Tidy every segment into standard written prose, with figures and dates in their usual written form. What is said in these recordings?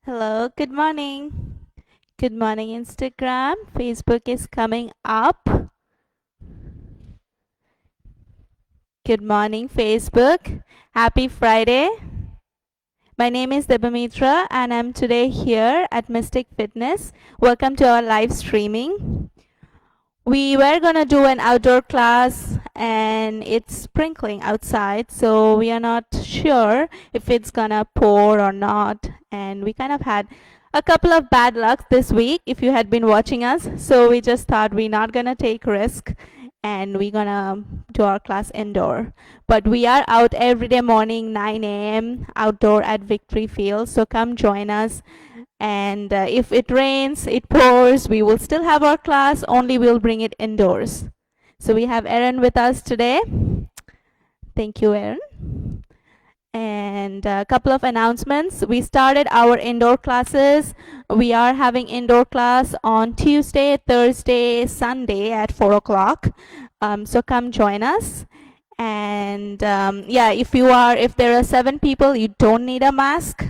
Hello, good morning. Good morning, Instagram. Facebook is coming up. Good morning, Facebook. Happy Friday. My name is Debamitra and I'm today here at Mystic Fitness. Welcome to our live streaming. We were gonna do an outdoor class and it's sprinkling outside, so we are not sure if it's gonna pour or not. And we kind of had a couple of bad lucks this week if you had been watching us. So we just thought we're not gonna take risk and we're gonna do our class indoor. But we are out every day morning 9 a.m. outdoor at Victory Field. So come join us, and if it rains, it pours, we will still have our class, only we'll bring it indoors. So we have Erin with us today. Thank you, Erin. And a couple of announcements. We started our indoor classes. We are having indoor class on Tuesday, Thursday, Sunday at 4 o'clock. So come join us. And yeah, if there are 7 people, you don't need a mask.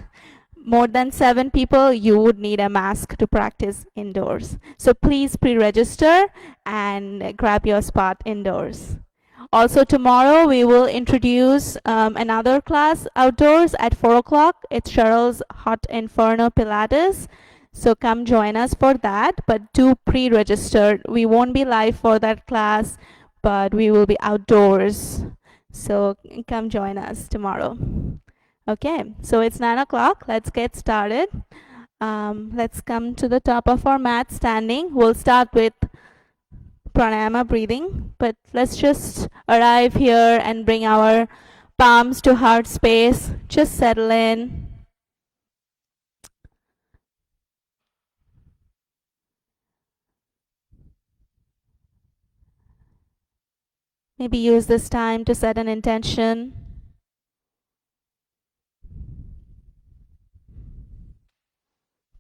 More than 7 people, you would need a mask to practice indoors. So please pre-register and grab your spot indoors. Also tomorrow we will introduce another class outdoors at 4 o'clock. It's Cheryl's Hot Inferno Pilates. So come join us for that, but do pre-register. We won't be live for that class, but we will be outdoors. So come join us tomorrow. Okay, so it's 9 o'clock. Let's get started. Let's come to the top of our mat standing. We'll start with pranayama breathing, but let's just arrive here and bring our palms to heart space. Just settle in. Maybe use this time to set an intention.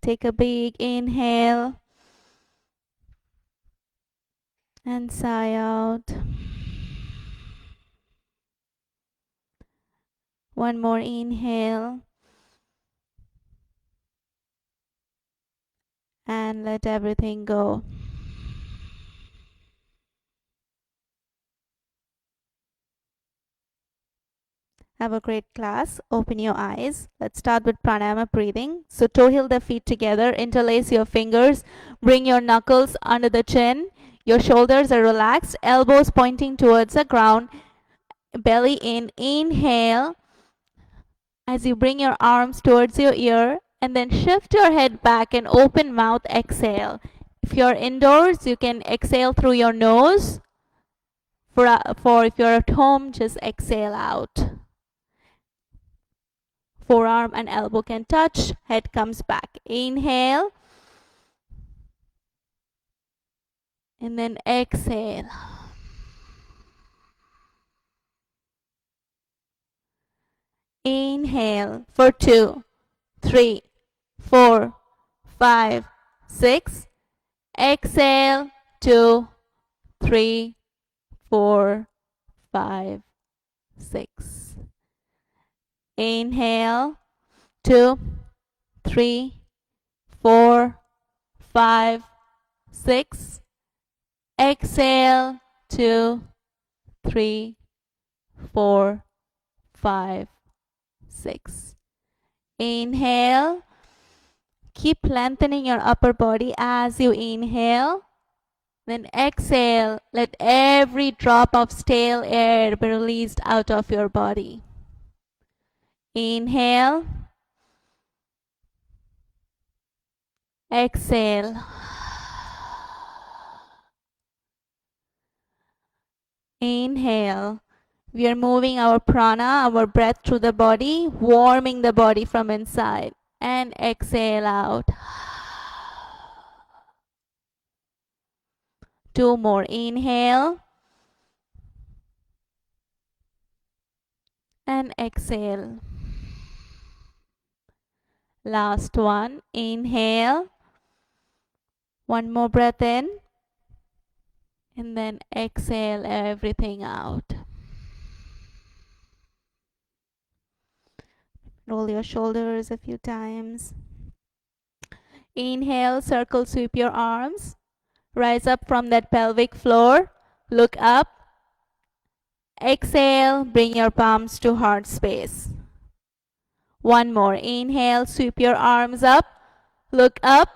Take a big inhale and sigh out. One more inhale and let everything go. Have a great class. Open your eyes. Let's start with pranayama breathing. So toe heel the feet together, interlace your fingers, bring your knuckles under the chin. Your shoulders are relaxed, elbows pointing towards the ground, belly in. Inhale as you bring your arms towards your ear, and then shift your head back and open mouth, exhale. If you're indoors, you can exhale through your nose. For if you're at home, just exhale out. Forearm and elbow can touch, head comes back. Inhale and then exhale. Inhale for 2, 3, 4, 5, 6. Exhale 2, 3, 4, 5, 6. Inhale 2, 3, 4, 5, 6. Exhale 2, 3, 4, 5, 6. Inhale. Keep lengthening your upper body as you inhale. Then exhale. Let every drop of stale air be released out of your body. Inhale. Exhale. Inhale. We are moving our prana, our breath through the body, warming the body from inside. And exhale out. 2 more. Inhale. And exhale. Last one. Inhale. One more breath in. And then exhale everything out. Roll your shoulders a few times. Inhale, circle sweep your arms. Rise up from that pelvic floor. Look up. Exhale, bring your palms to heart space. One more. Inhale, sweep your arms up. Look up.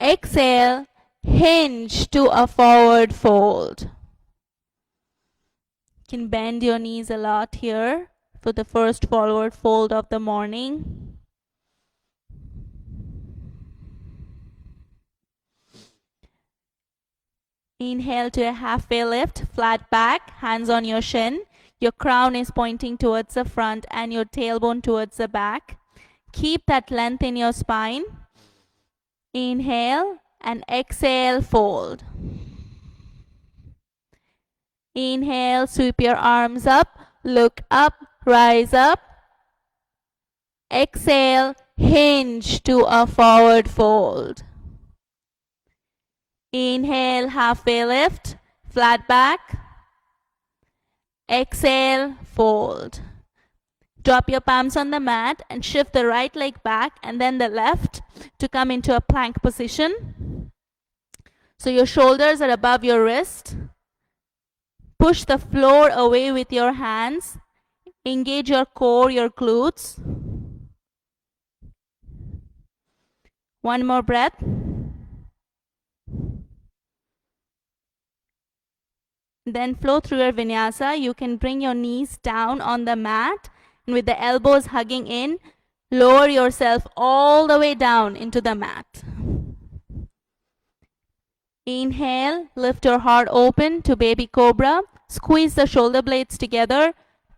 Exhale, hinge to a forward fold. You can bend your knees a lot here for the first forward fold of the morning. Inhale to a halfway lift, flat back, hands on your shin. Your crown is pointing towards the front and your tailbone towards the back. Keep that length in your spine. Inhale and exhale, fold. Inhale, sweep your arms up, look up, rise up. Exhale, hinge to a forward fold. Inhale, halfway lift, flat back. Exhale, fold. Drop your palms on the mat and shift the right leg back and then the left to come into a plank position. So your shoulders are above your wrist. Push the floor away with your hands. Engage your core, your glutes. One more breath. Then flow through your vinyasa. You can bring your knees down on the mat and with the elbows hugging in, lower yourself all the way down into the mat. Inhale, lift your heart open to baby cobra. Squeeze the shoulder blades together.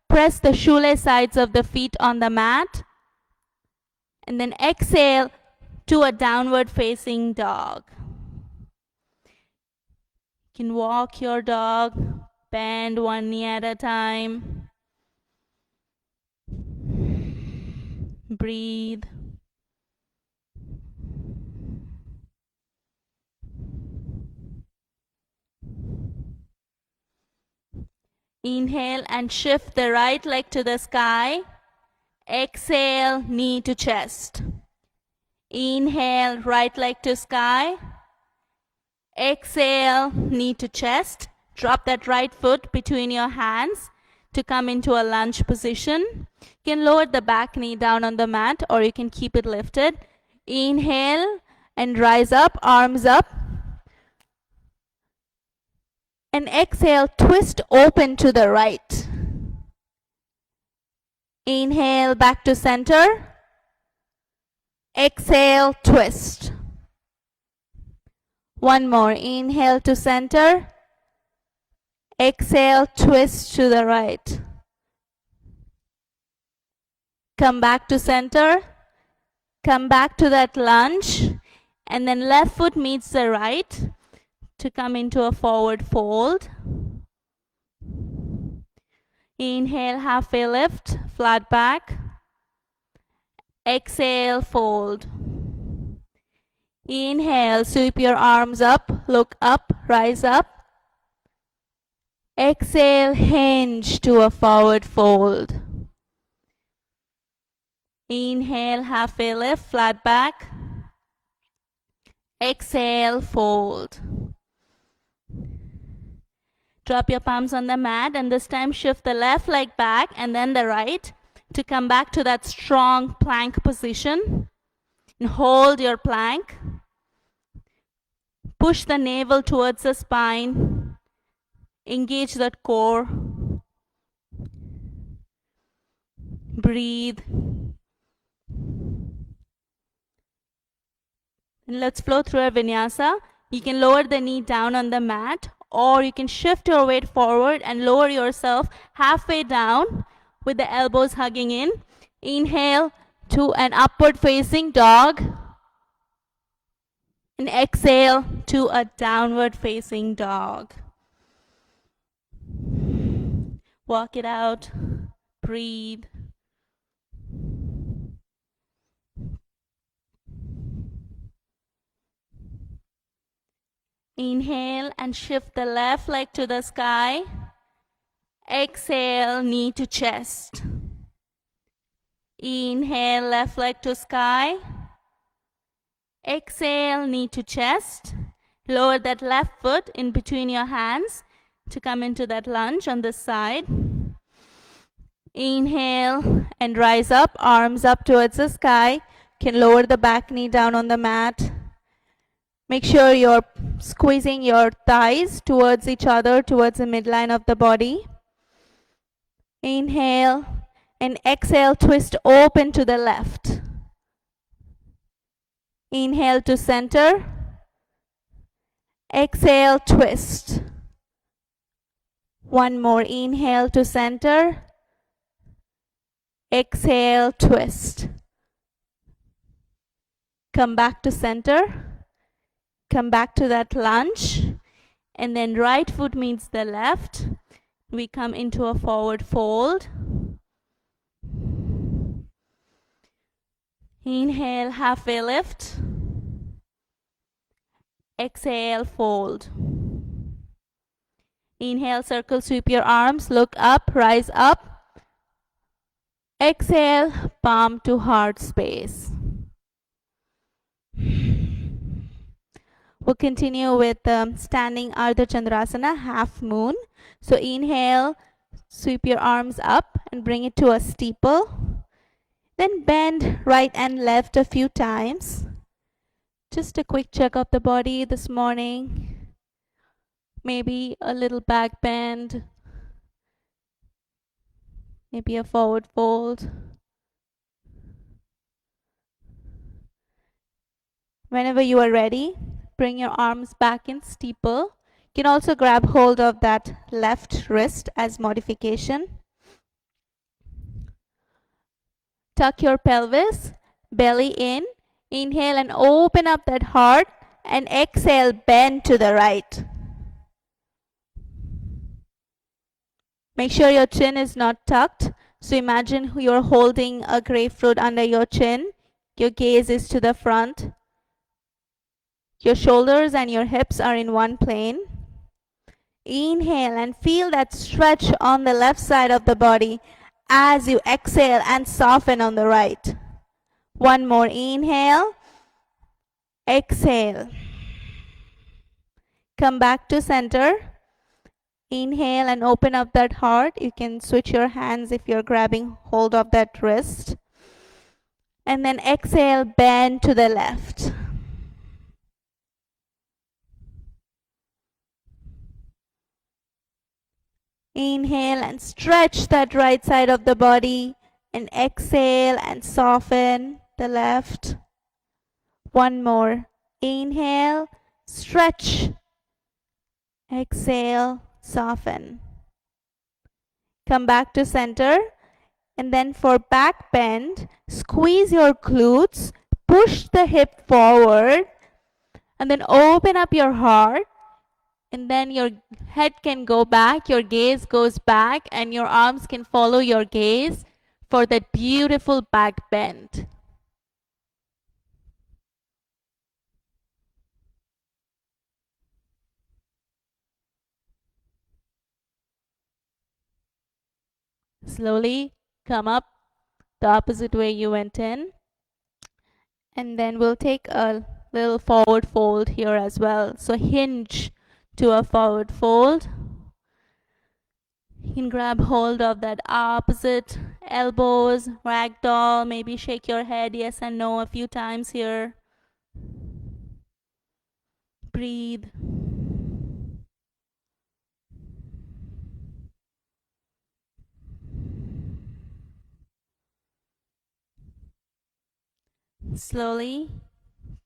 Press the shoelace sides of the feet on the mat. And then exhale to a downward facing dog. You can walk your dog, bend one knee at a time. Breathe. Inhale and shift the right leg to the sky. Exhale, knee to chest. Inhale, right leg to sky. Exhale, knee to chest. Drop that right foot between your hands to come into a lunge position. You can lower the back knee down on the mat or you can keep it lifted. Inhale and rise up, arms up. And exhale, twist open to the right. Inhale, back to center. Exhale, twist. One more. Inhale to center. Exhale, twist to the right. Come back to center. Come back to that lunge. And then left foot meets the right to come into a forward fold. Inhale, halfway lift, flat back. Exhale, fold. Inhale, sweep your arms up, look up, rise up. Exhale, hinge to a forward fold. Inhale, halfway lift, flat back. Exhale, fold. Drop your palms on the mat and this time shift the left leg back and then the right to come back to that strong plank position. And hold your plank. Push the navel towards the spine. Engage that core. Breathe. And let's flow through our vinyasa. You can lower the knee down on the mat or you can shift your weight forward and lower yourself halfway down with the elbows hugging in. Inhale to an upward facing dog. And exhale to a downward facing dog. Walk it out. Breathe. Inhale and shift the left leg to the sky. Exhale, knee to chest. Inhale, left leg to sky. Exhale, knee to chest. Lower that left foot in between your hands to come into that lunge on this side. Inhale and rise up, arms up towards the sky. Can lower the back knee down on the mat. Make sure you're squeezing your thighs towards each other, towards the midline of the body. Inhale and exhale, twist open to the left. Inhale to center. Exhale, twist. One more. Inhale to center. Exhale, twist. Come back to center. Come back to that lunge. And then right foot meets the left. We come into a forward fold. Inhale, halfway lift. Exhale, fold. Inhale, circle, sweep your arms, look up, rise up. Exhale, palm to heart space. We'll continue with standing Ardha Chandrasana, half moon. So inhale, sweep your arms up and bring it to a steeple. Then bend right and left a few times. Just a quick check of the body this morning. Maybe a little back bend. Maybe a forward fold. Whenever you are ready, bring your arms back in steeple. You can also grab hold of that left wrist as modification. Tuck your pelvis, belly in. Inhale and open up that heart, and exhale, bend to the right. Make sure your chin is not tucked. So imagine you're holding a grapefruit under your chin. Your gaze is to the front. Your shoulders and your hips are in one plane. Inhale and feel that stretch on the left side of the body as you exhale and soften on the right. One more. Inhale. Exhale. Come back to center. Inhale and open up that heart. You can switch your hands if you're grabbing hold of that wrist. And then exhale, bend to the left. Inhale and stretch that right side of the body. And exhale and soften the left. One more. Inhale, stretch. Exhale, soften. Come back to center. And then for back bend, squeeze your glutes, push the hip forward, and then open up your heart. And then your head can go back, your gaze goes back, and your arms can follow your gaze for that beautiful back bend. Slowly come up the opposite way you went in. And then we'll take a little forward fold here as well. So hinge to a forward fold. You can grab hold of that opposite elbows, ragdoll, maybe shake your head yes and no a few times here. Breathe. Slowly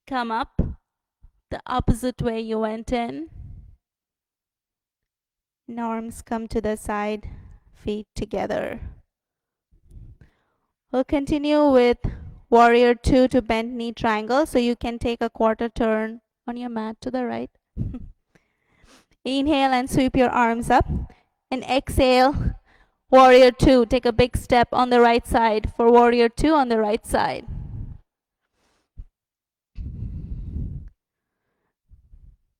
come up the opposite way you went in. And arms come to the side, feet together. We'll continue with warrior 2 to bend knee triangle. So you can take a quarter turn on your mat to the right. Inhale and sweep your arms up. And exhale, warrior 2. Take a big step on the right side for warrior 2 on the right side.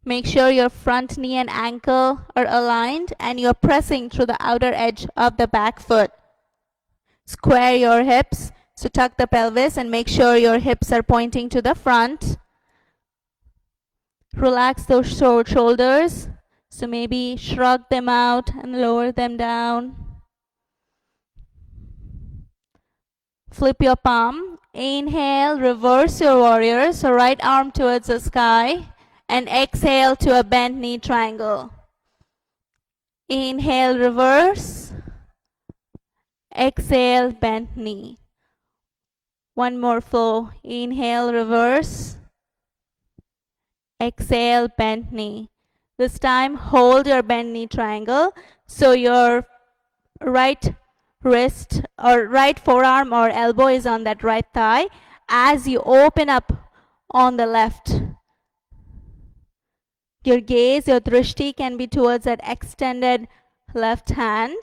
Make sure your front knee and ankle are aligned and you're pressing through the outer edge of the back foot. Square your hips, so tuck the pelvis and make sure your hips are pointing to the front. Relax those shoulders. So maybe shrug them out and lower them down. Flip your palm. Inhale, reverse your warrior. So right arm towards the sky. And exhale to a bent knee triangle. Inhale, reverse. Exhale, bent knee. One more flow. Inhale, reverse. Exhale, bent knee. This time, hold your bent knee triangle. So your right wrist or right forearm or elbow is on that right thigh. As you open up on the left, your gaze, your drishti can be towards that extended left hand.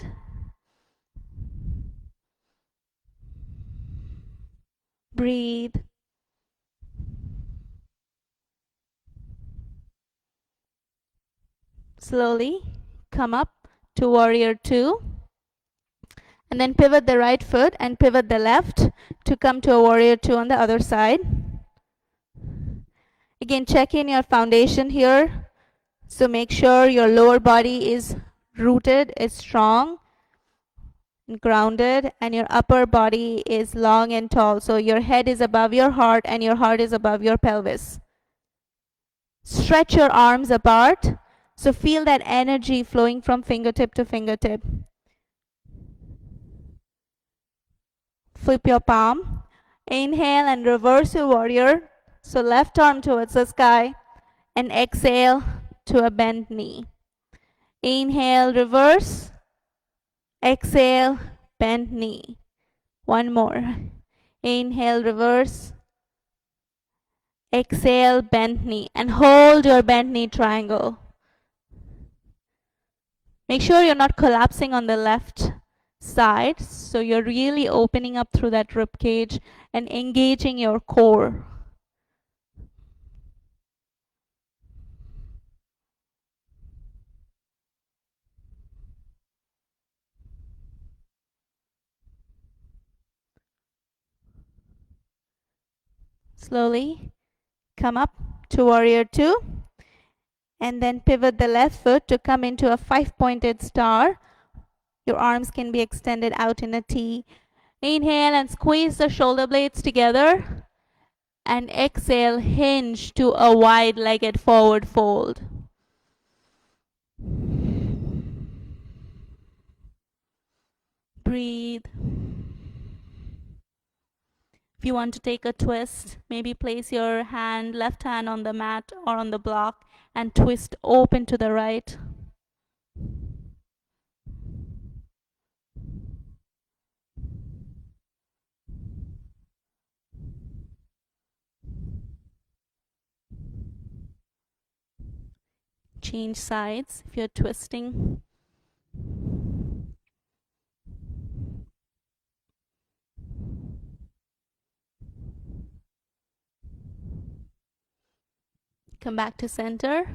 Breathe. Slowly come up to warrior two. And then pivot the right foot and pivot the left to come to a warrior two on the other side. Again, check in your foundation here. So make sure your lower body is rooted, is strong and grounded, and your upper body is long and tall. So your head is above your heart and your heart is above your pelvis. Stretch your arms apart. So feel that energy flowing from fingertip to fingertip. Flip your palm. Inhale and reverse your warrior. So left arm towards the sky and exhale to a bent knee. Inhale, reverse. Exhale, bent knee. One more. Inhale, reverse. Exhale, bent knee. And hold your bent knee triangle. Make sure you're not collapsing on the left side. So you're really opening up through that rib cage and engaging your core. Slowly come up to warrior two. And then pivot the left foot to come into a 5-pointed star. Your arms can be extended out in a T. Inhale and squeeze the shoulder blades together. And exhale, hinge to a wide-legged forward fold. Breathe. If you want to take a twist, maybe place your left hand on the mat or on the block and twist open to the right. Change sides if you're twisting. Come back to center.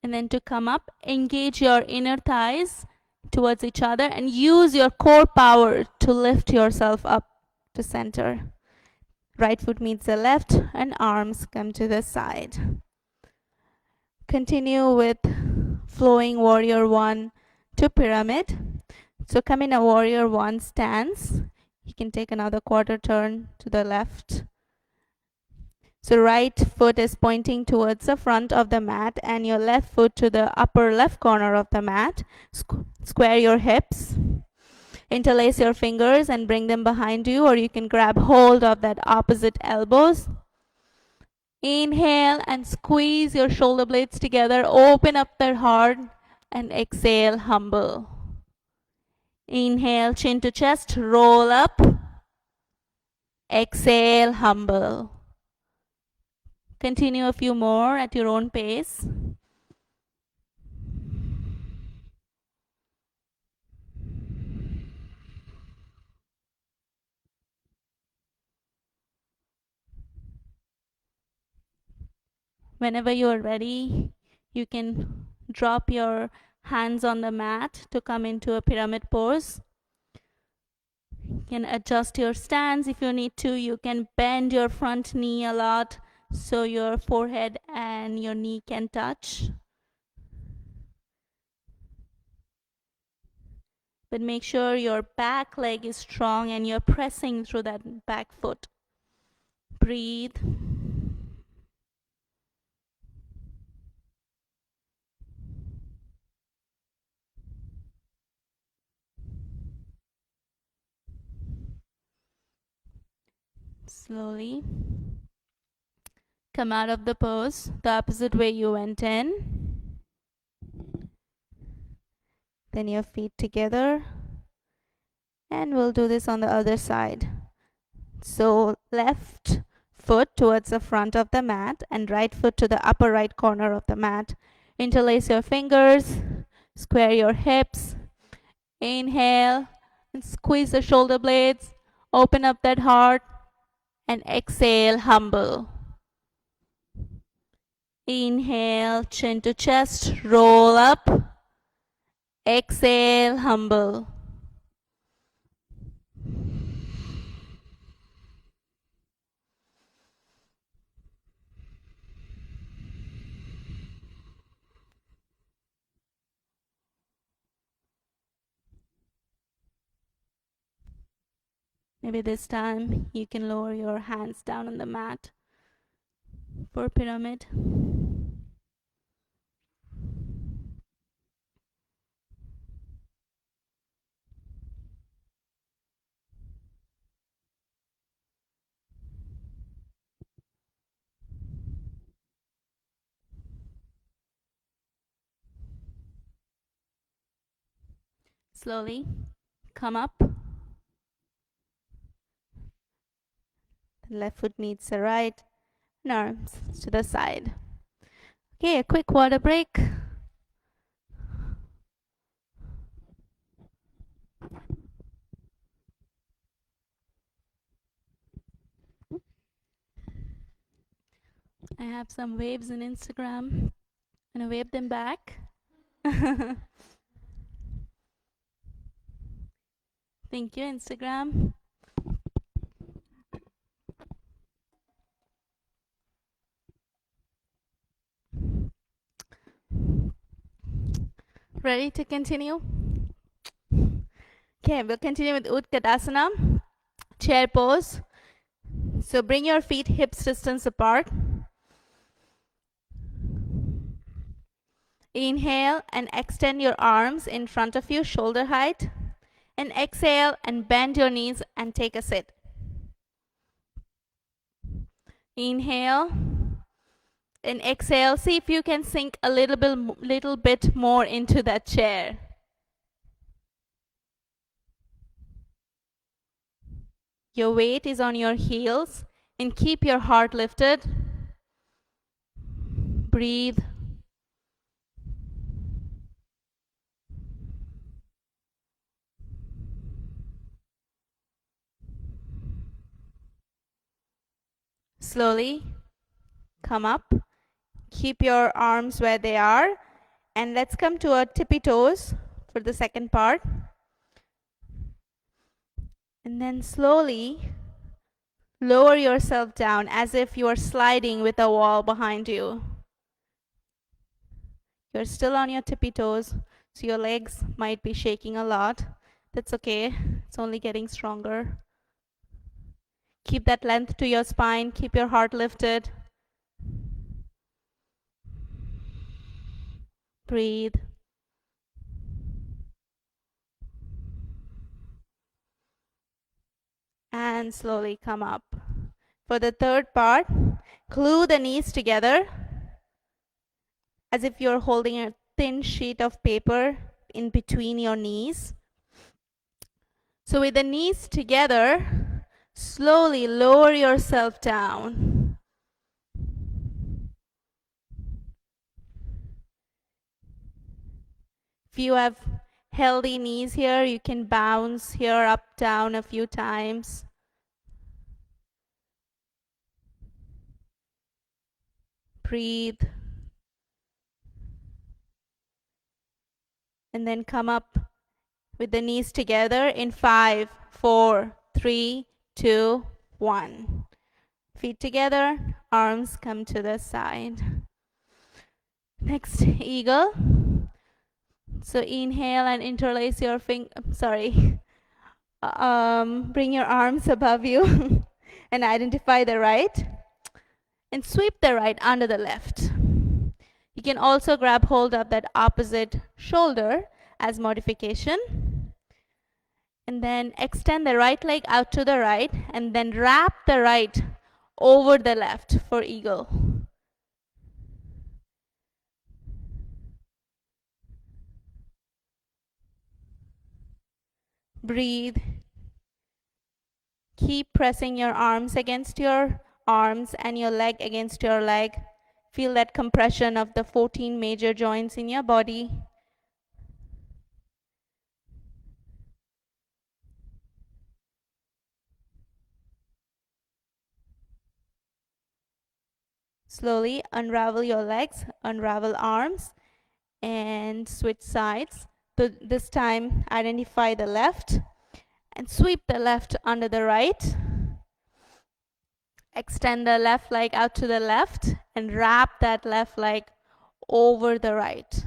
And then to come up, engage your inner thighs towards each other and use your core power to lift yourself up to center. Right foot meets the left and arms come to the side. Continue with flowing warrior one to pyramid. So come in a warrior one stance. You can take another quarter turn to the left. So right foot is pointing towards the front of the mat and your left foot to the upper left corner of the mat. Square your hips. Interlace your fingers and bring them behind you, or you can grab hold of that opposite elbows. Inhale and squeeze your shoulder blades together. Open up their heart and exhale, humble. Inhale, chin to chest, roll up. Exhale, humble. Continue a few more at your own pace. Whenever you are ready, you can drop your hands on the mat to come into a pyramid pose. You can adjust your stance if you need to. You can bend your front knee a lot so your forehead and your knee can touch. But make sure your back leg is strong and you're pressing through that back foot. Breathe. Slowly come out of the pose the opposite way you went in. Then your feet together. And we'll do this on the other side. So left foot towards the front of the mat and right foot to the upper right corner of the mat. Interlace your fingers, square your hips. Inhale and squeeze the shoulder blades. Open up that heart and exhale, humble. Inhale, chin to chest, roll up. Exhale, humble. Maybe this time you can lower your hands down on the mat for pyramid. Slowly come up. The left foot meets the right, and arms to the side. Okay, a quick water break. I have some waves in Instagram. I'm gonna wave them back. Thank you, Instagram. Ready to continue? Okay, we'll continue with Utkatasana, chair pose. So bring your feet hips distance apart. Inhale and extend your arms in front of you, shoulder height. And exhale and bend your knees and take a sit. Inhale and exhale. See if you can sink a little bit more into that chair. Your weight is on your heels and keep your heart lifted. Breathe. Slowly come up. Keep your arms where they are. And let's come to our tippy toes for the second part. And then slowly lower yourself down as if you are sliding with a wall behind you. You're still on your tippy toes, so your legs might be shaking a lot. That's okay. It's only getting stronger. Keep that length to your spine. Keep your heart lifted. Breathe. And slowly come up. For the third part, glue the knees together as if you're holding a thin sheet of paper in between your knees. So with the knees together, slowly lower yourself down. If you have healthy knees here, you can bounce here up, down a few times. Breathe. And then come up with the knees together in 5, 4, 3, 2, 1. Feet together, arms come to the side. Next, eagle. So inhale and interlace your bring your arms above you and identify the right and sweep the right under the left. You can also grab hold of that opposite shoulder as modification. And then extend the right leg out to the right and then wrap the right over the left for eagle. Breathe. Keep pressing your arms against your arms and your leg against your leg. Feel that compression of the 14 major joints in your body. Slowly unravel your legs, unravel arms, and switch sides. So this time, identify the left and sweep the left under the right. Extend the left leg out to the left and wrap that left leg over the right.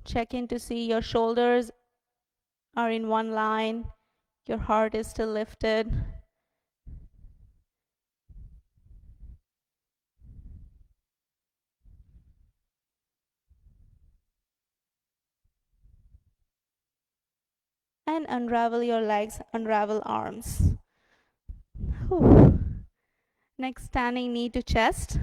Check in to see your shoulders are in one line, your heart is still lifted. And unravel your legs, unravel arms. Whew. Next, standing knee to chest.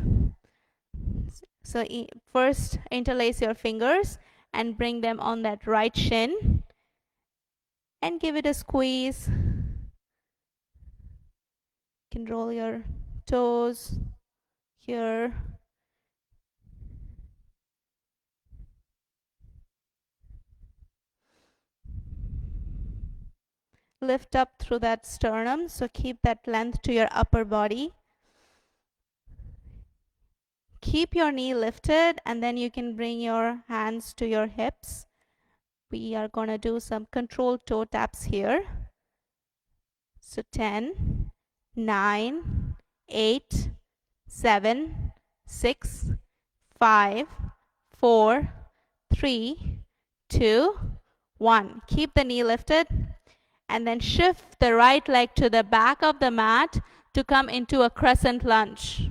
So first interlace your fingers and bring them on that right shin and give it a squeeze. You can roll your toes here. Lift up through that sternum, so keep that length to your upper body. Keep your knee lifted and then you can bring your hands to your hips. We are going to do some controlled toe taps here. So 10, 9, 8, 7, 6, 5, 4, 3, 2, 1. Keep the knee lifted and then shift the right leg to the back of the mat to come into a crescent lunge.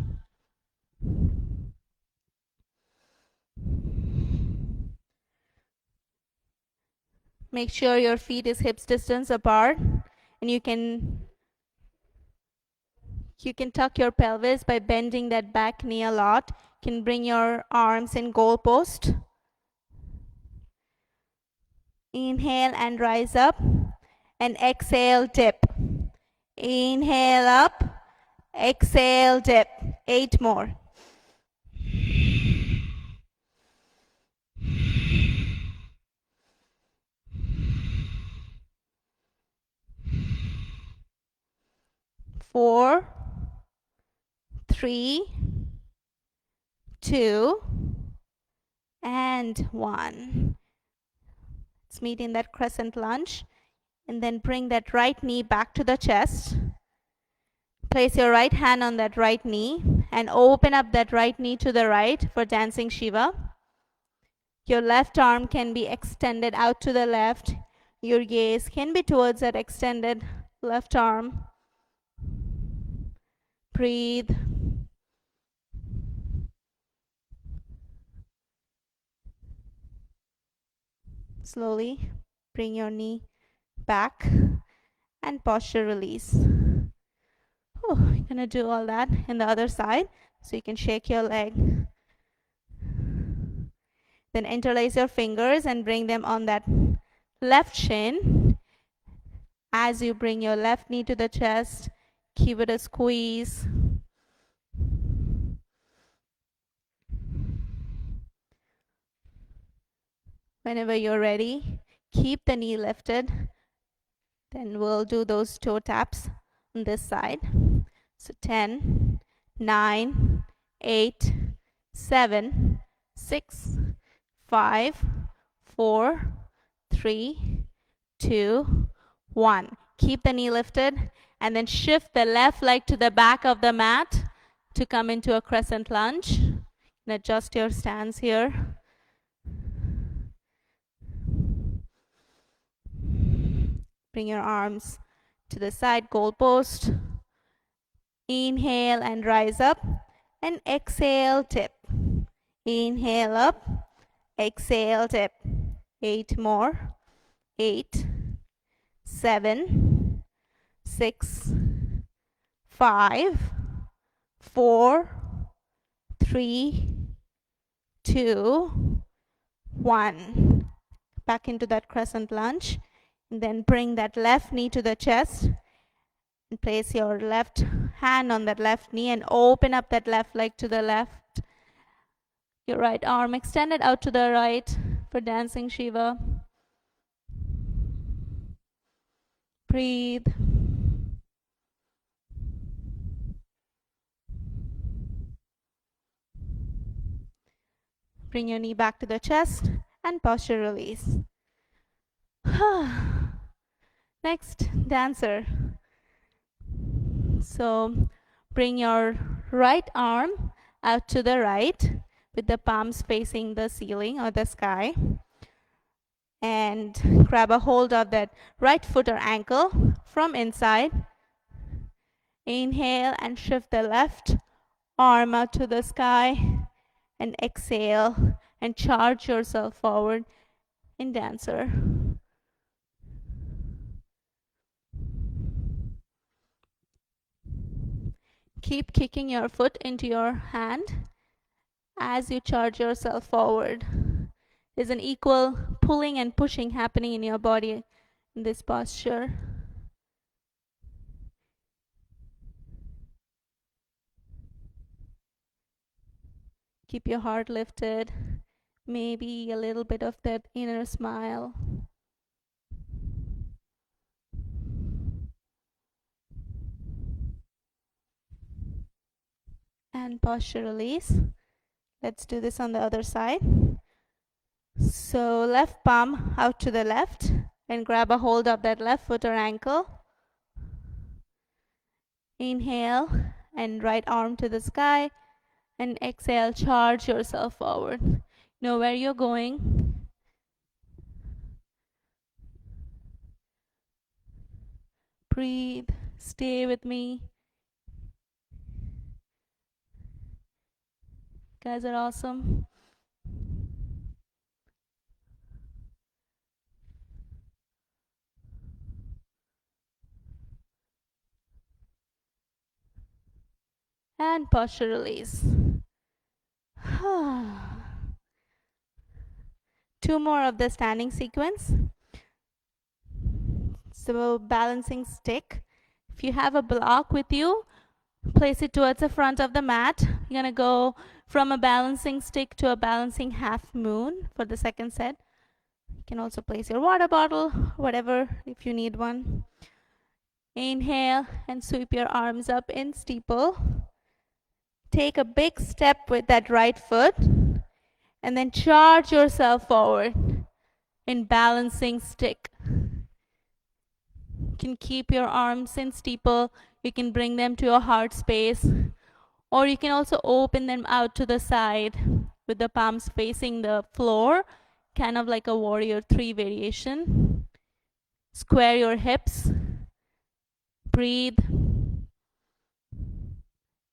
Make sure your feet is hips distance apart and you can tuck your pelvis by bending that back knee a lot. You can bring your arms in goalpost. Inhale and rise up and exhale, dip. Inhale up, exhale, dip. 8 more. Four, 3, 2, and 1. Let's meet in that crescent lunge and then bring that right knee back to the chest. Place your right hand on that right knee and open up that right knee to the right for dancing Shiva. Your left arm can be extended out to the left. Your gaze can be towards that extended left arm. Breathe. Slowly bring your knee back and posture release. Oh, you're gonna do all that in the other side. So you can shake your leg. Then interlace your fingers and bring them on that left shin. As you bring your left knee to the chest, give it a squeeze. Whenever you're ready, keep the knee lifted. Then we'll do those toe taps on this side. So 10, 9, 8, 7, 6, 5, 4, 3, 2, 1. Keep the knee lifted and then shift the left leg to the back of the mat to come into a crescent lunge. And adjust your stance here. Bring your arms to the side goalpost. Inhale and rise up, and exhale, tip. Inhale up, exhale, tip. 8 more. 8, 7, 6, 5, 4, 3, 2, 1. Back into that crescent lunge. And then bring that left knee to the chest. And place your left hand on that left knee and open up that left leg to the left. Your right arm extended out to the right for dancing Shiva. Breathe. Bring your knee back to the chest and posture release. Next, dancer. So bring your right arm out to the right with the palms facing the ceiling or the sky. And grab a hold of that right foot or ankle from inside. Inhale and shift the left arm out to the sky. And exhale and charge yourself forward in dancer. Keep kicking your foot into your hand as you charge yourself forward. There's an equal pulling and pushing happening in your body in this posture. Keep your heart lifted, maybe a little bit of that inner smile. And posture release. Let's do this on the other side. So left palm out to the left and grab a hold of that left foot or ankle. Inhale and right arm to the sky. And exhale, charge yourself forward. Know where you're going. Breathe. Stay with me. You guys are awesome. And posture release. 2 more of the standing sequence. So balancing stick. If you have a block with you, place it towards the front of the mat. You're gonna go from a balancing stick to a balancing half moon for the second set. You can also place your water bottle, whatever, if you need one. Inhale and sweep your arms up in steeple. Take a big step with that right foot and then charge yourself forward in balancing stick. You can keep your arms in steeple. You can bring them to your heart space, or you can also open them out to the side with the palms facing the floor, kind of like a warrior 3 variation. Square your hips. Breathe.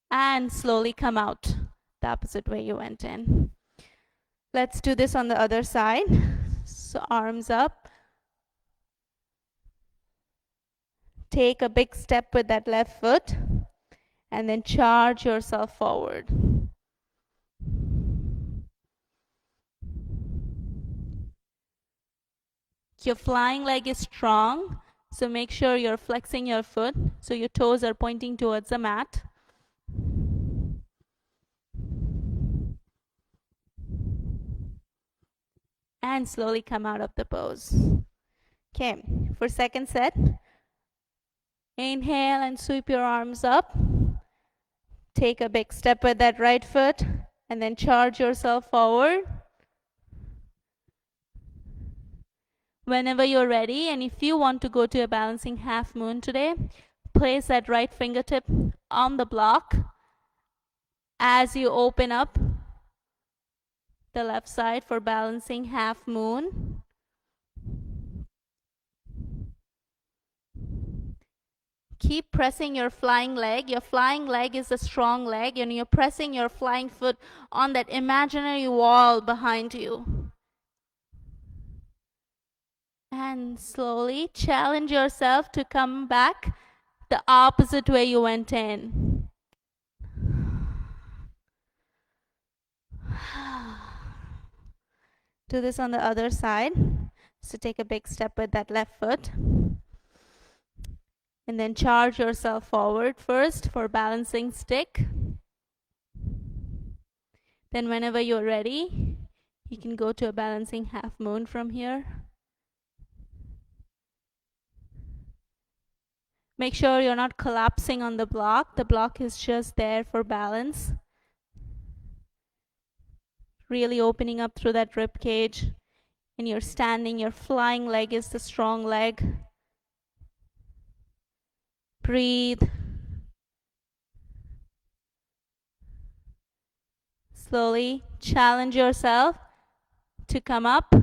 And slowly come out the opposite way you went in. Let's do this on the other side. So arms up. Take a big step with that left foot and then charge yourself forward. Your flying leg is strong, so make sure you're flexing your foot so your toes are pointing towards the mat. And slowly come out of the pose. Okay, for second set, inhale and sweep your arms up. Take a big step with that right foot and then charge yourself forward. Whenever you're ready, and if you want to go to a balancing half moon today, place that right fingertip on the block as you open up the left side for balancing half moon. Keep pressing your flying leg. Your flying leg is a strong leg, and you're pressing your flying foot on that imaginary wall behind you. And slowly challenge yourself to come back the opposite way you went in. Do this on the other side. So take a big step with that left foot. And then charge yourself forward first for balancing stick. Then whenever you're ready, you can go to a balancing half moon from here. Make sure you're not collapsing on the block. The block is just there for balance. Really opening up through that rib cage. And you're standing, your flying leg is the strong leg. Breathe. Slowly challenge yourself to come up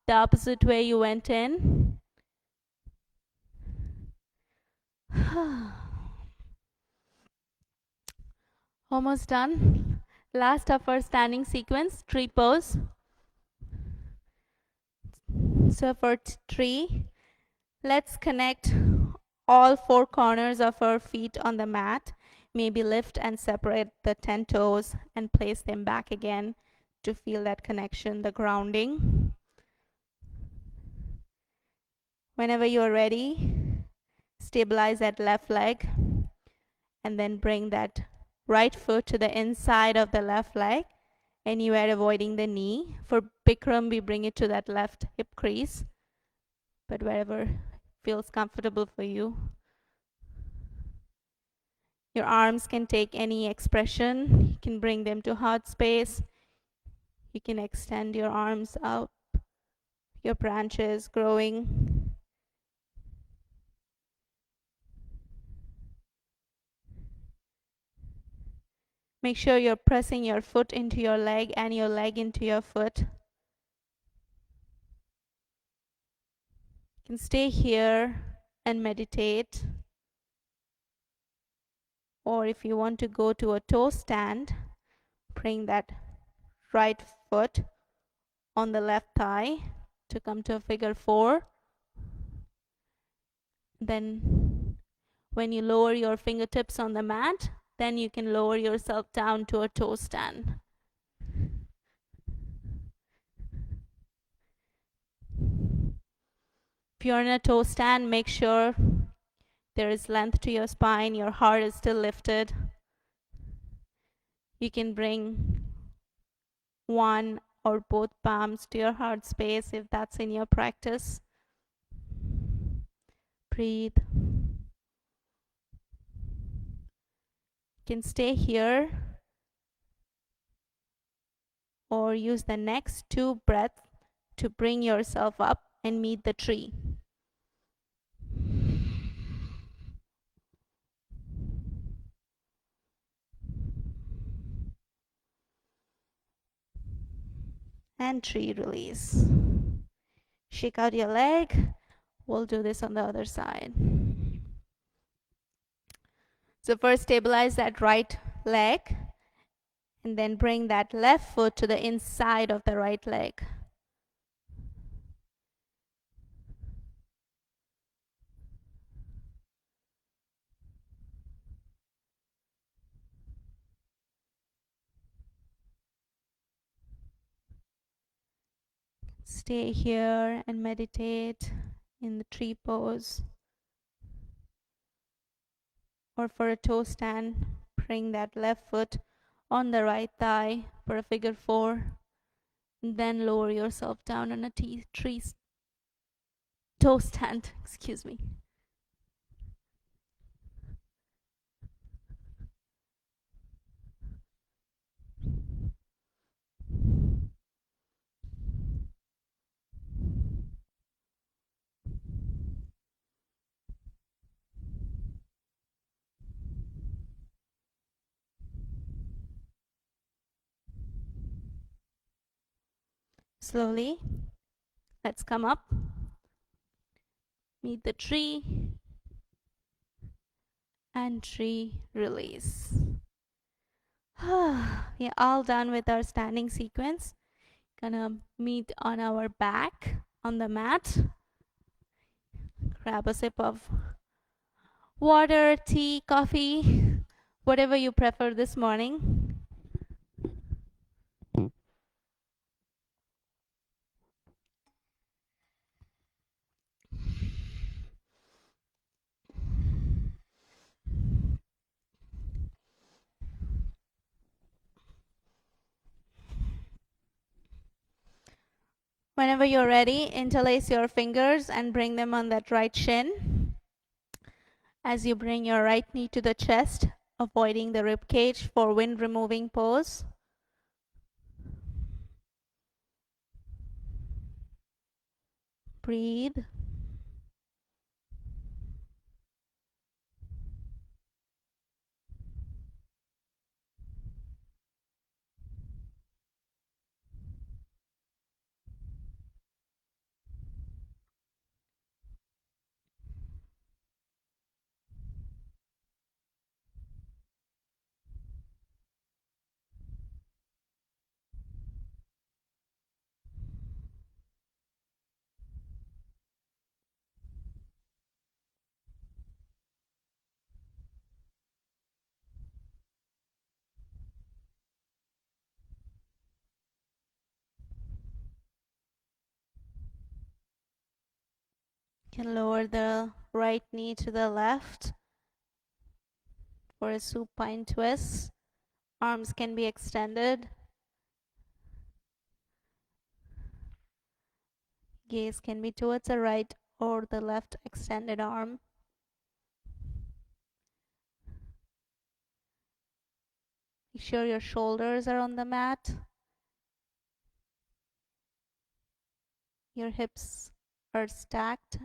the opposite way you went in. Almost done. Last of our standing sequence, tree pose. So for tree, let's connect all four corners of our feet on the mat. Maybe lift and separate the 10 toes and place them back again to feel that connection, the grounding. Whenever you're ready, stabilize that left leg and then bring that right foot to the inside of the left leg, anywhere avoiding the knee. For Bikram, we bring it to that left hip crease, but wherever feels comfortable for you. Your arms can take any expression. You can bring them to heart space. You can extend your arms out, your branches growing. Make sure you're pressing your foot into your leg and your leg into your foot. You can stay here and meditate. Or if you want to go to a toe stand, bring that right foot on the left thigh to come to a figure 4. Then when you lower your fingertips on the mat, then you can lower yourself down to a toe stand. If you're in a toe stand, make sure there is length to your spine, your heart is still lifted. You can bring one or both palms to your heart space if that's in your practice. Breathe. You can stay here or use the next 2 breaths to bring yourself up and meet the tree. And tree release. Shake out your leg. We'll do this on the other side. So first stabilize that right leg and then bring that left foot to the inside of the right leg. Stay here and meditate in the tree pose. Or for a toe stand, bring that left foot on the right thigh for a figure 4. And then lower yourself down on a toe stand, excuse me. Slowly, let's come up, meet the tree, and tree release. We are all done with our standing sequence. Gonna meet on our back on the mat. Grab a sip of water, tea, coffee, whatever you prefer this morning. Whenever you're ready, interlace your fingers and bring them on that right shin. As you bring your right knee to the chest, avoiding the rib cage for wind removing pose. Breathe. You can lower the right knee to the left for a supine twist. Arms can be extended. Gaze can be towards the right or the left extended arm. Make sure your shoulders are on the mat. Your hips are stacked,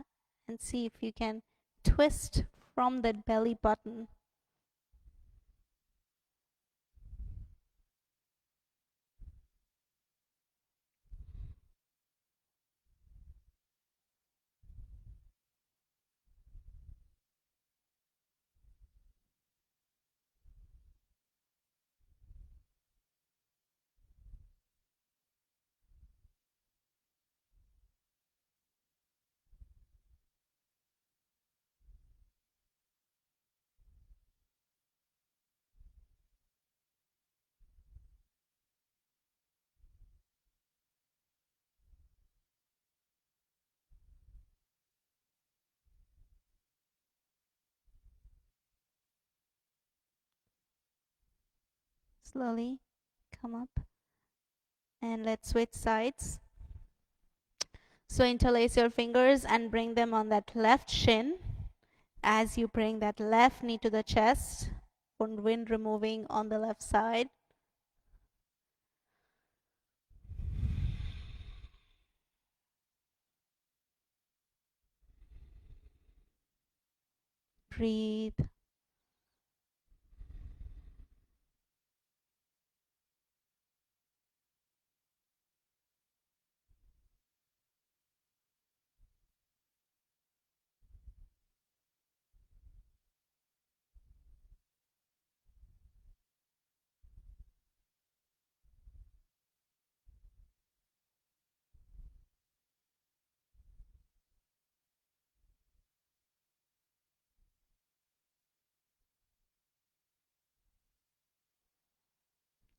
and see if you can twist from that belly button. Slowly come up and let's switch sides. So interlace your fingers and bring them on that left shin. As you bring that left knee to the chest, wind removing on the left side. Breathe.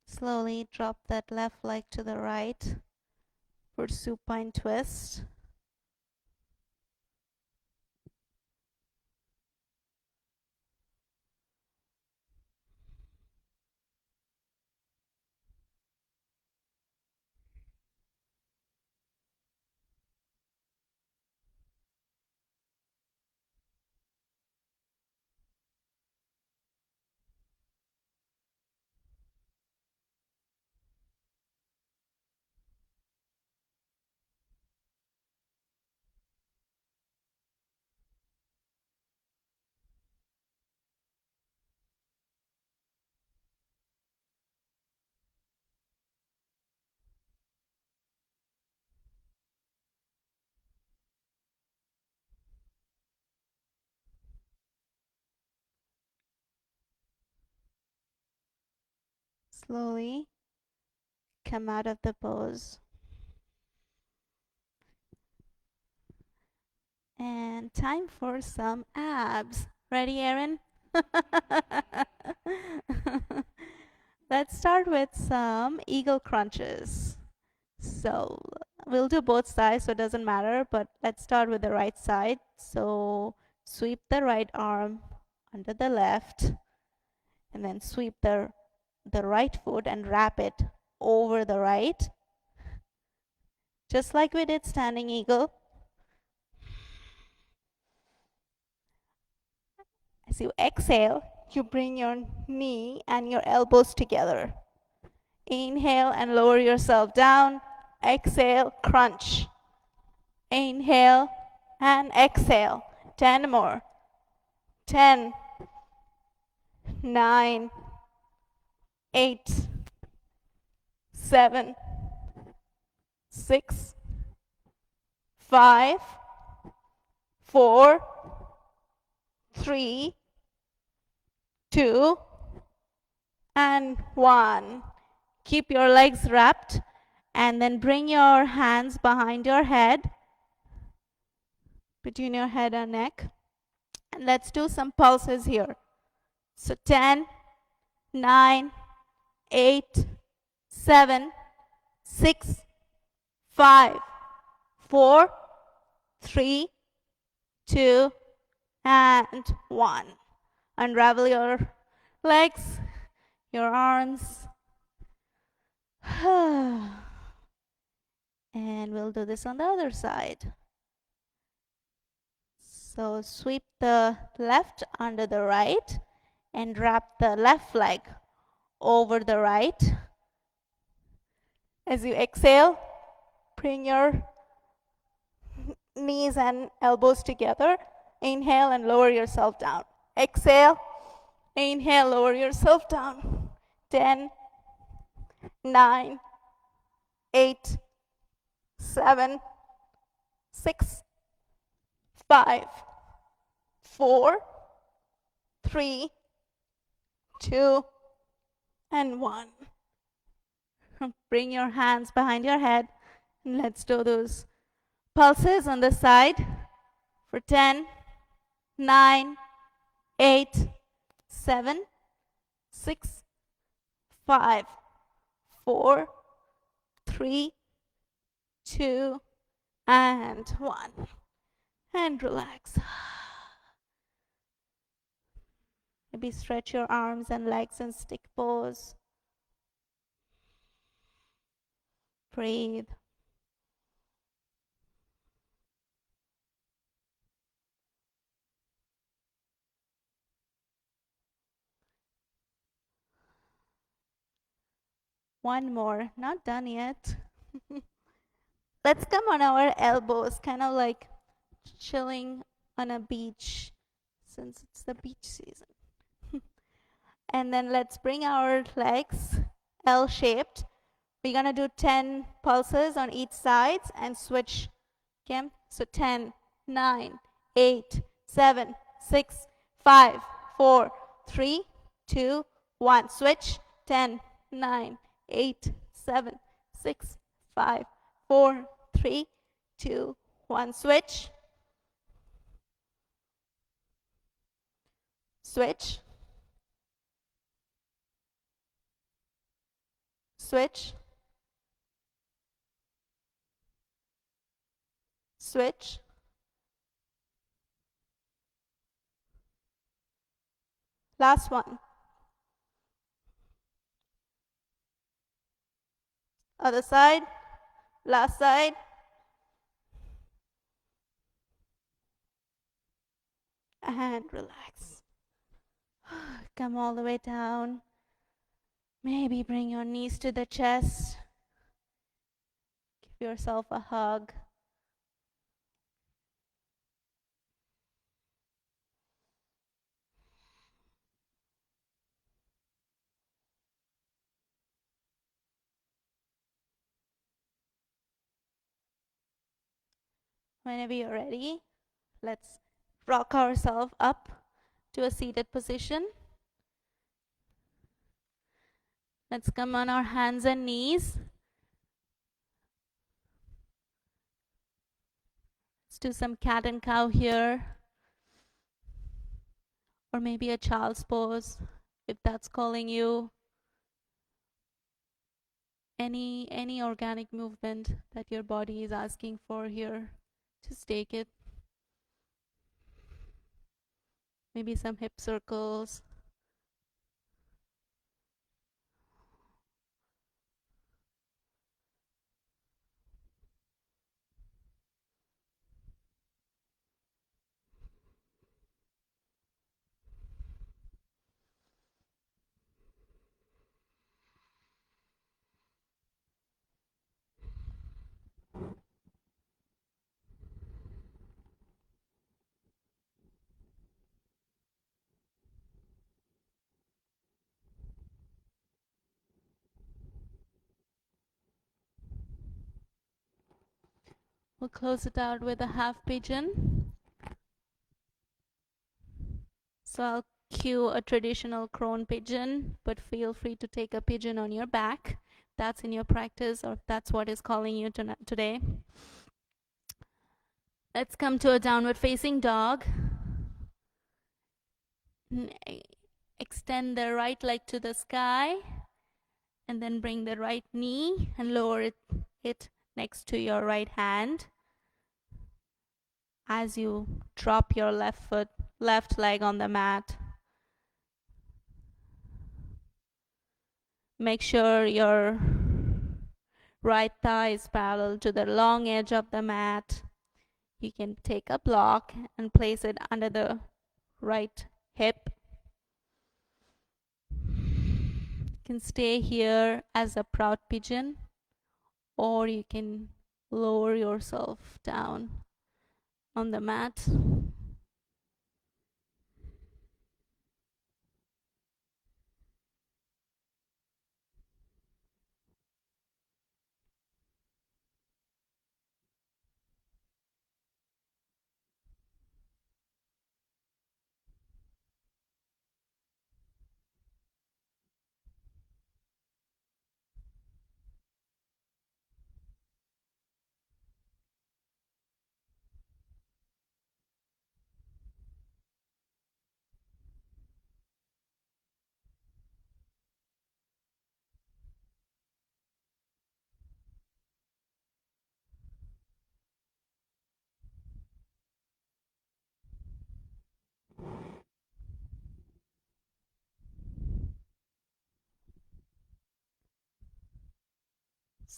Slowly drop that left leg to the right for supine twist. Slowly come out of the pose. And time for some abs. Ready, Aaron? Let's start with some eagle crunches. So we'll do both sides, so it doesn't matter, but let's start with the right side. So sweep the right arm under the left, and then sweep the right foot and wrap it over the right, just like we did standing eagle. As you exhale, you bring your knee and your elbows together. Inhale and lower yourself down. Exhale, crunch. Inhale and exhale. 10 more. 10, 9, 8, 7, 6, 5, 4, 3, 2, and 1. Keep your legs wrapped and then bring your hands behind your head, between your head and neck. And let's do some pulses here. So 10, 9, 8, 7, 6, 5, 4, 3, 2, and 1. Unravel your legs, your arms. And we'll do this on the other side. So sweep the left under the right and wrap the left leg over the right. As you exhale, bring your knees and elbows together. Inhale and lower yourself down. Exhale, inhale, lower yourself down. 10, 9, 8, 7, 6, 5, 4, 3, 2, and 1. Bring your hands behind your head and let's do those pulses on the side for 10, 9, 8, 7, 6, 5, 4, 3, 2, and 1. And relax. Maybe stretch your arms and legs in stick pose. Breathe. One more, not done yet. Let's come on our elbows, kind of like chilling on a beach, since it's the beach season. And then let's bring our legs L-shaped. We're gonna do 10 pulses on each side and switch. Okay, so 10, 9, 8, 7, 6, 5, 4, 3, 2, 1. Switch. 10, 9, 8, 7, 6, 5, 4, 3, 2, 1. Switch. Switch. Switch. Switch. Last one. Other side. Last side. And relax. Come all the way down. Maybe bring your knees to the chest. Give yourself a hug. Whenever you're ready, let's rock ourselves up to a seated position. Let's come on our hands and knees. Let's do some cat and cow here, or maybe a child's pose if that's calling you. Any organic movement that your body is asking for here, just take it. Maybe some hip circles. We'll close it out with a half pigeon. So I'll cue a traditional crone pigeon, but feel free to take a pigeon on your back. That's in your practice, or that's what is calling you today. Let's come to a downward facing dog. Extend the right leg to the sky, and then bring the right knee and lower it next to your right hand. As you drop your left leg on the mat, make sure your right thigh is parallel to the long edge of the mat. You can take a block and place it under the right hip. You can stay here as a proud pigeon, or you can lower yourself down on the mat.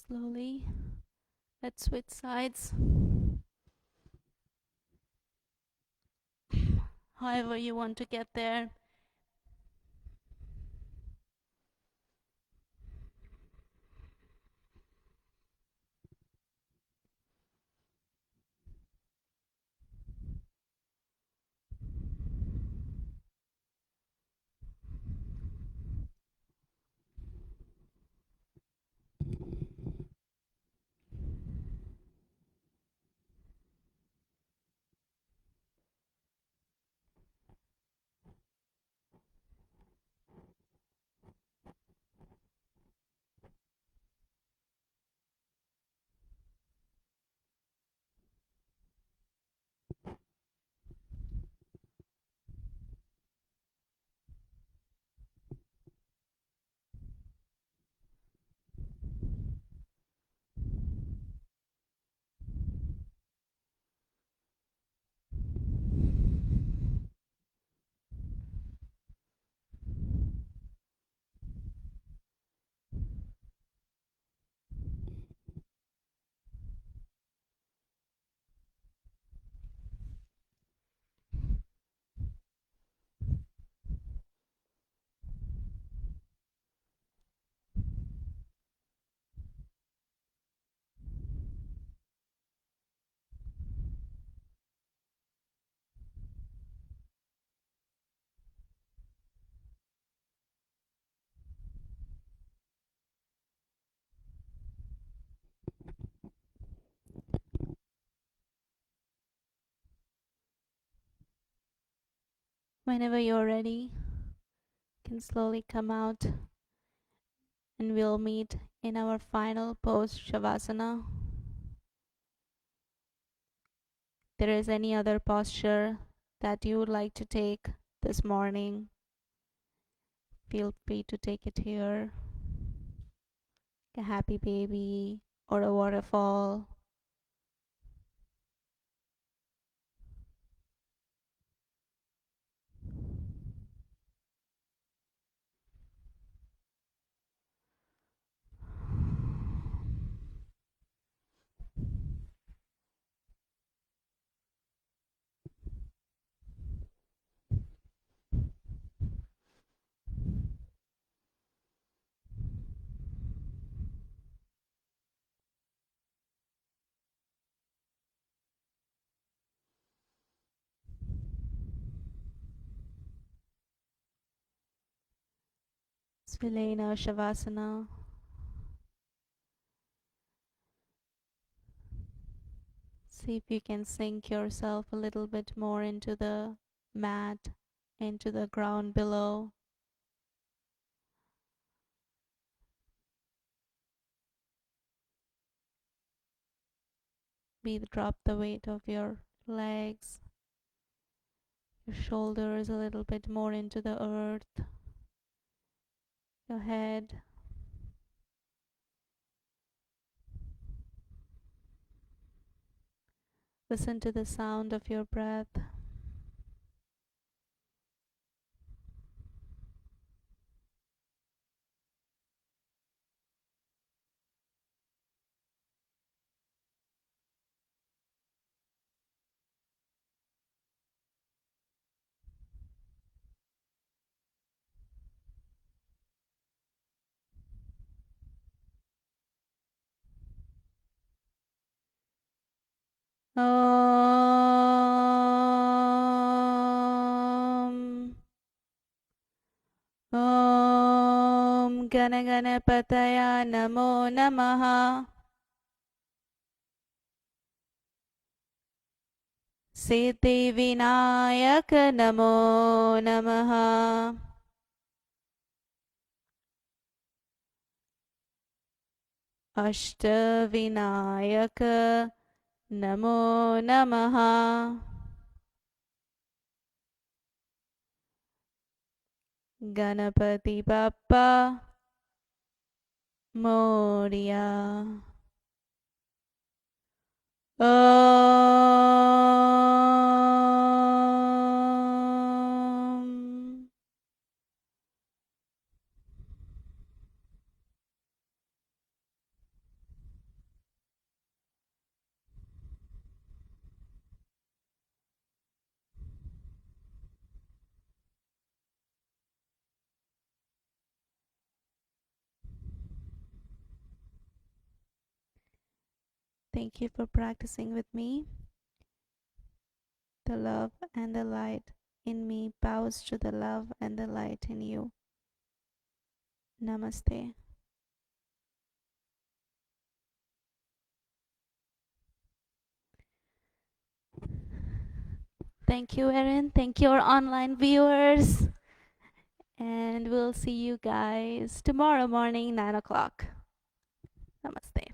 Slowly, let's switch sides. However you want to get there. Whenever you're ready, you can slowly come out and we'll meet in our final post Shavasana. If there is any other posture that you would like to take this morning, feel free to take it here. A happy baby or a waterfall. Svilena Shavasana. See if you can sink yourself a little bit more into the mat, into the ground below. Drop the weight of your legs, your shoulders a little bit more into the earth, your head. Listen to the sound of your breath. Om. Om Ganaganapataya Namo Namaha. Siddhivinayaka Namo Namaha. Ashtavinayaka Namo Namaha. Ganapati Bappa Moria. Om. Thank you for practicing with me. The love and the light in me bows to the love and the light in you. Namaste. Thank you, Erin. Thank you, our online viewers. And we'll see you guys tomorrow morning, 9 o'clock. Namaste.